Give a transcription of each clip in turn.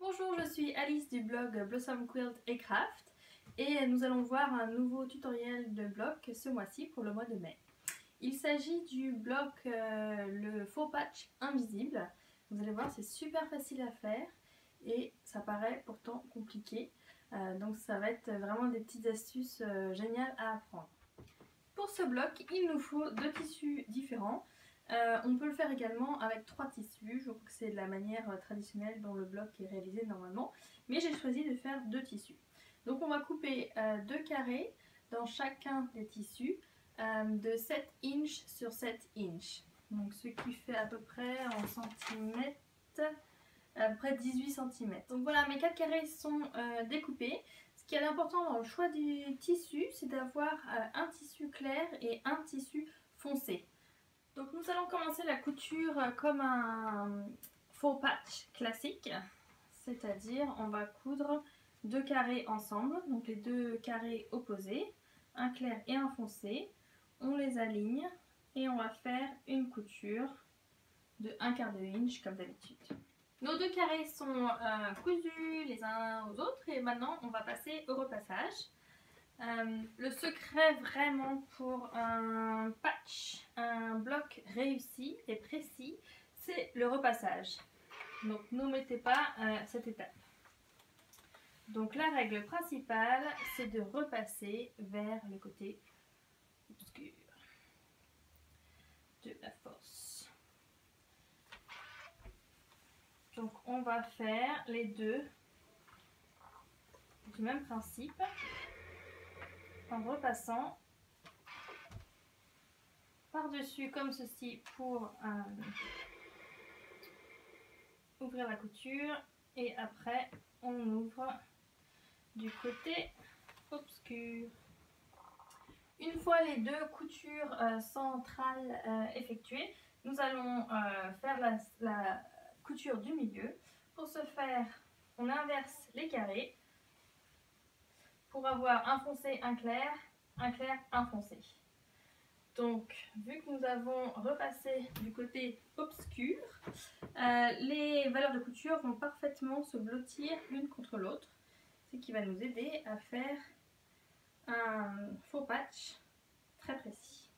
Bonjour, je suis Alice du blog Blossom Quilt & Craft et nous allons voir un nouveau tutoriel de bloc ce mois-ci pour le mois de mai. Il s'agit du bloc le faux patch invisible. Vous allez voir, c'est super facile à faire et ça paraît pourtant compliqué. Donc ça va être vraiment des petites astuces géniales à apprendre. Pour ce bloc, il nous faut deux tissus différents. On peut le faire également avec 3 tissus, je crois que c'est de la manière traditionnelle dont le bloc est réalisé normalement, mais j'ai choisi de faire 2 tissus. Donc on va couper 2 carrés dans chacun des tissus de 7 inches sur 7 inches. Donc ce qui fait à peu près en centimètres, à peu près 18 cm. Donc voilà, mes 4 carrés sont découpés. Ce qui est important dans le choix du tissu, c'est d'avoir un tissu clair et un tissu foncé. Donc nous allons commencer la couture comme un faux patch classique, c'est-à-dire on va coudre 2 carrés ensemble, donc les 2 carrés opposés, un clair et un foncé. On les aligne et on va faire une couture de 1/4 inch comme d'habitude. Nos 2 carrés sont cousus les uns aux autres et maintenant on va passer au repassage. Le secret vraiment pour un patch, un bloc réussi et précis, c'est le repassage. Donc n'omettez pas cette étape. Donc la règle principale, c'est de repasser vers le côté obscur de la force. Donc on va faire les deux du même principe en repassant par-dessus comme ceci pour ouvrir la couture et après on ouvre du côté obscur. Une fois les deux coutures centrales effectuées, nous allons faire la couture du milieu. Pour ce faire, on inverse les carrés pour avoir un foncé, un clair, un foncé. Donc, vu que nous avons repassé du côté obscur, les valeurs de couture vont parfaitement se blottir l'une contre l'autre, ce qui va nous aider à faire un faux patch très précis.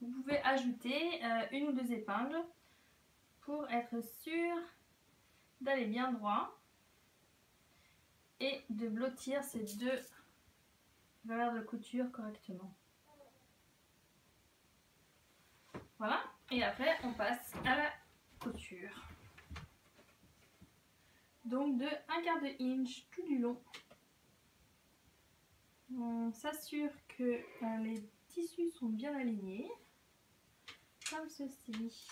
Vous pouvez ajouter une ou deux épingles pour être sûr d'aller bien droit et de blottir ces deux valeurs de couture correctement. Voilà, et après on passe à la couture. Donc de 1/4 inch tout du long. On s'assure que les tissus sont bien alignés, comme ceci.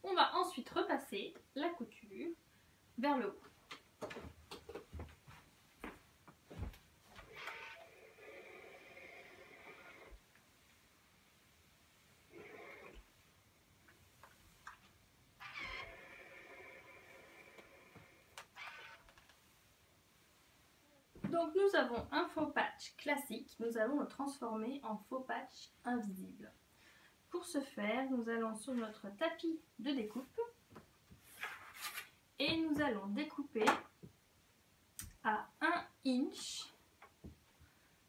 On va ensuite repasser la couture vers le haut. Donc nous avons un faux patch classique, nous allons le transformer en faux patch invisible. Pour ce faire, nous allons sur notre tapis de découpe et nous allons découper à 1 inch,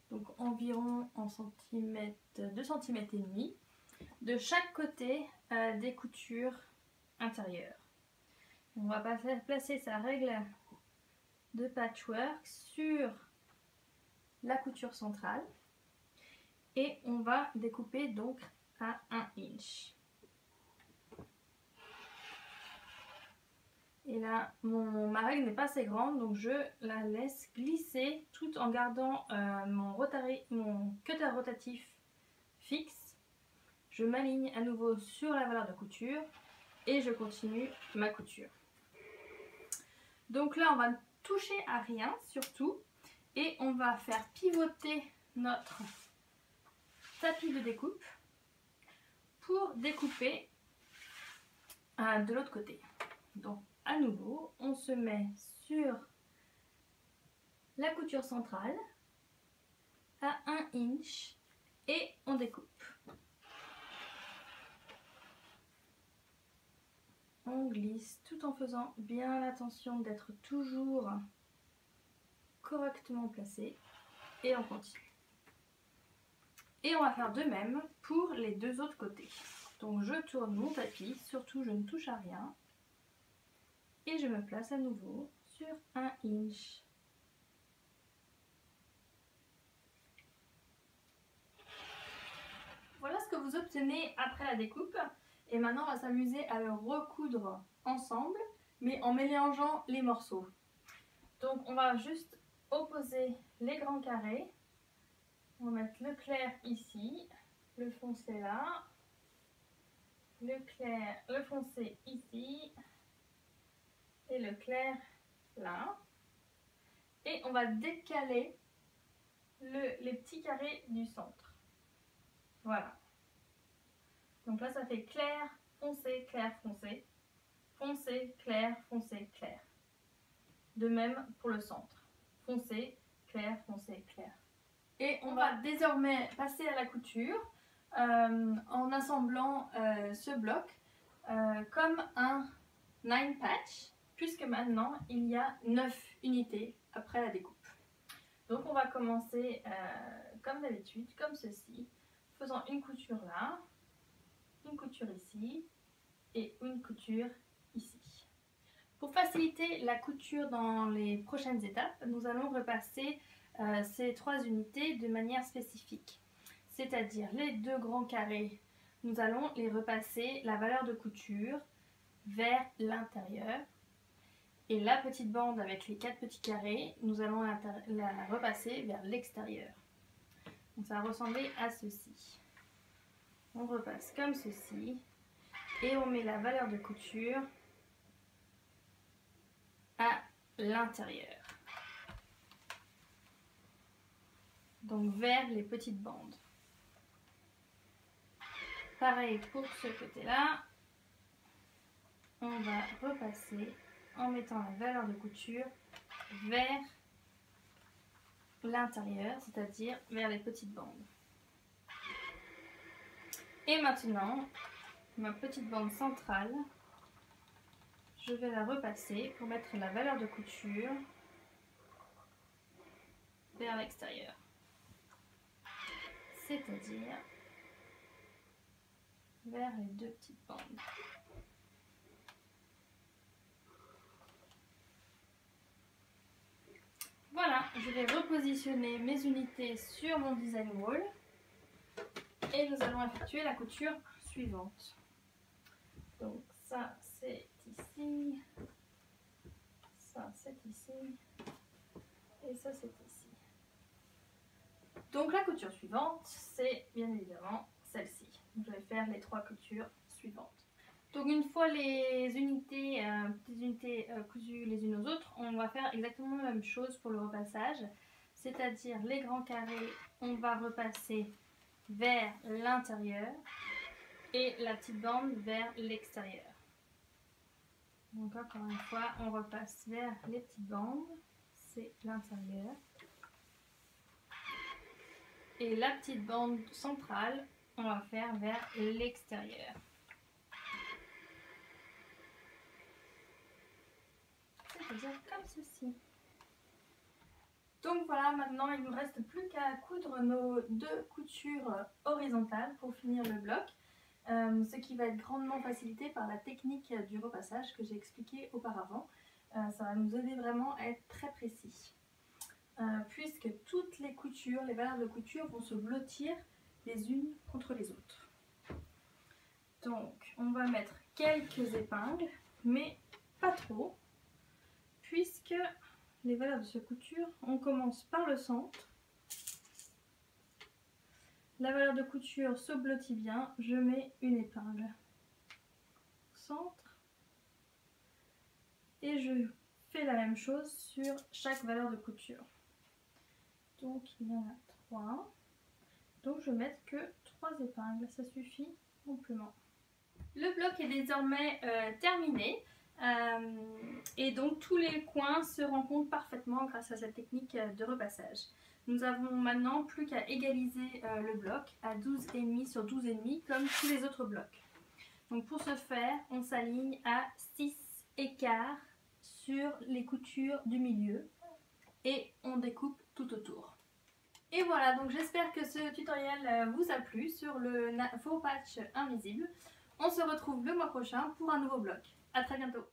donc environ en centimètres, 2 cm et demi, de chaque côté des coutures intérieures. On va placer sa règle de patchwork sur la couture centrale et on va découper donc à 1 inch. Et là, ma règle n'est pas assez grande, donc je la laisse glisser tout en gardant mon cutter rotatif fixe. Je m'aligne à nouveau sur la valeur de couture et je continue ma couture. Donc là, on va toucher à rien surtout et on va faire pivoter notre tapis de découpe pour découper de l'autre côté. Donc à nouveau, on se met sur la couture centrale à 1 inch et on découpe. glisse tout en faisant bien attention d'être toujours correctement placé et on continue. Et on va faire de même pour les deux autres côtés. Donc je tourne mon tapis, surtout je ne touche à rien et je me place à nouveau sur un hinge. Voilà ce que vous obtenez après la découpe. Et maintenant, on va s'amuser à le recoudre ensemble, mais en mélangeant les morceaux. Donc, on va juste opposer les grands carrés. On va mettre le clair ici, le foncé là, le clair, le foncé ici, et le clair là. Et on va décaler les petits carrés du centre. Voilà. Donc là, ça fait clair, foncé, clair, foncé, foncé, clair, foncé, clair. De même pour le centre. Foncé, clair, foncé, clair. Et on va désormais passer à la couture en assemblant ce bloc comme un 9 patch, puisque maintenant il y a 9 unités après la découpe. Donc on va commencer comme d'habitude, comme ceci, faisant une couture là, une couture ici et une couture ici. Pour faciliter la couture dans les prochaines étapes, nous allons repasser ces 3 unités de manière spécifique. C'est-à-dire les 2 grands carrés, nous allons les repasser la valeur de couture vers l'intérieur. Et la petite bande avec les 4 petits carrés, nous allons la repasser vers l'extérieur. Donc ça va ressembler à ceci. On repasse comme ceci et on met la valeur de couture à l'intérieur. Donc vers les petites bandes. Pareil pour ce côté-là. On va repasser en mettant la valeur de couture vers l'intérieur, c'est-à-dire vers les petites bandes. Et maintenant, ma petite bande centrale, je vais la repasser pour mettre la valeur de couture vers l'extérieur. C'est-à-dire vers les 2 petites bandes. Voilà, je vais repositionner mes unités sur mon design wall et nous allons effectuer la couture suivante. Donc ça c'est ici, ça c'est ici et ça c'est ici. Donc la couture suivante c'est bien évidemment celle-ci. Je vais faire les 3 coutures suivantes. Donc une fois les unités, petites unités cousues les unes aux autres, on va faire exactement la même chose pour le repassage. C'est-à-dire les grands carrés, on va repasser vers l'intérieur et la petite bande vers l'extérieur. Donc encore une fois, on repasse vers les petites bandes, c'est l'intérieur. Et la petite bande centrale, on va faire vers l'extérieur. C'est-à-dire comme ceci. Donc voilà, maintenant il ne nous reste plus qu'à coudre nos 2 coutures horizontales pour finir le bloc. Ce qui va être grandement facilité par la technique du repassage que j'ai expliqué auparavant. Ça va nous aider vraiment à être très précis. Puisque toutes les coutures, les valeurs de couture vont se blottir les unes contre les autres. Donc on va mettre quelques épingles, mais pas trop, puisque les valeurs de cette couture, on commence par le centre. La valeur de couture se blottit bien, je mets une épingle au centre et je fais la même chose sur chaque valeur de couture. Donc il y en a 3, donc je vais mettre que 3 épingles, ça suffit amplement. Le bloc est désormais terminé et donc tous les coins se rencontrent parfaitement grâce à cette technique de repassage. Nous avons maintenant plus qu'à égaliser le bloc à 12,5 sur 12,5 comme tous les autres blocs. Donc pour ce faire, on s'aligne à 6 écarts sur les coutures du milieu et on découpe tout autour. Et voilà, donc j'espère que ce tutoriel vous a plu sur le faux patch invisible. On se retrouve le mois prochain pour un nouveau bloc. A très bientôt.